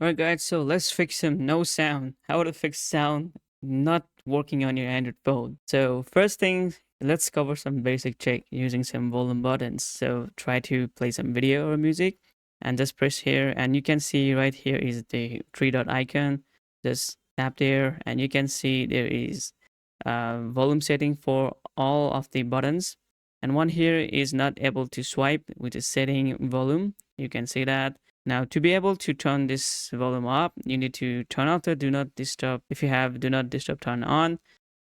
Alright guys, so let's fix some no sound. How to fix sound not working on your Android phone. So first thing, let's cover some basic check using some volume buttons. So try to play some video or music and just press here, and you can see right here is the three dot icon. Just tap there and you can see there is volume setting for all of the buttons, and one here is not able to swipe, which is setting volume. You can see that. Now, to be able to turn this volume up, you need to turn off the do not disturb. If you have do not disturb turn on,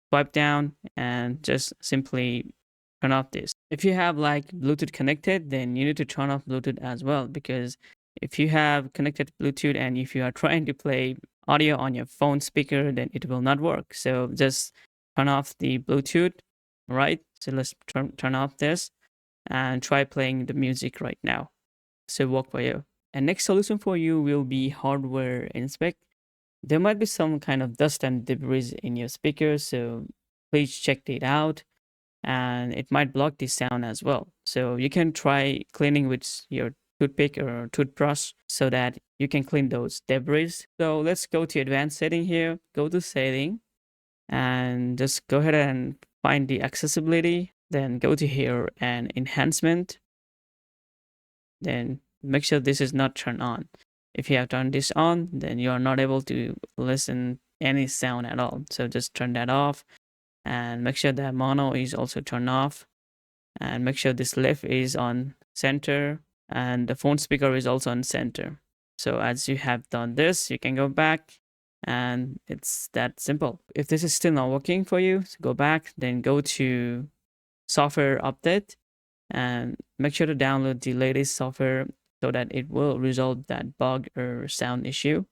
swipe down and just simply turn off this. If you have like Bluetooth connected, then you need to turn off Bluetooth as well, because if you have connected Bluetooth and if you are trying to play audio on your phone speaker, then it will not work. So just turn off the Bluetooth, right? So let's turn off this and try playing the music right now. So work for you. And next solution for you will be hardware inspect. There might be some kind of dust and debris in your speaker, so please check it out. And it might block the sound as well. So you can try cleaning with your toothpick or toothbrush so that you can clean those debris. So let's go to advanced setting here, go to setting and just go ahead and find the accessibility. Then go to here and enhancement. Then make sure this is not turned on. If you have turned this on, then you are not able to listen any sound at all. So just turn that off and make sure that mono is also turned off, and make sure this left is on center and the phone speaker is also on center. So as you have done this, you can go back and it's that simple. If this is still not working for you, so go back, then go to software update and make sure to download the latest software so that it will resolve that bug or sound issue.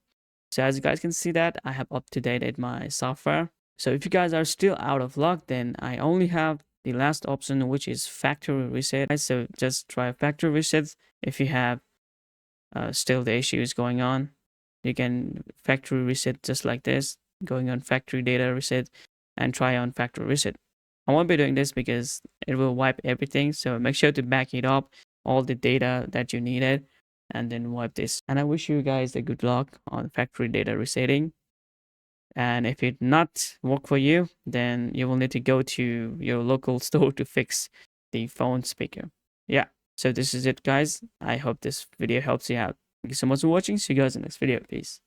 So as you guys can see that I have up-to-dated my software. So if you guys are still out of luck, then I only have the last option, which is factory reset. So just try factory reset. If you have still the issue is going on, you can factory reset just like this, going on factory data reset and try on factory reset. I won't be doing this because it will wipe everything. So make sure to back it up, all the data that you needed, and then wipe this. And I wish you guys a good luck on factory data resetting. And if it not work for you, then you will need to go to your local store to fix the phone speaker. Yeah. So this is it, guys. I hope this video helps you out. Thank you so much for watching. See you guys in the next video. Peace.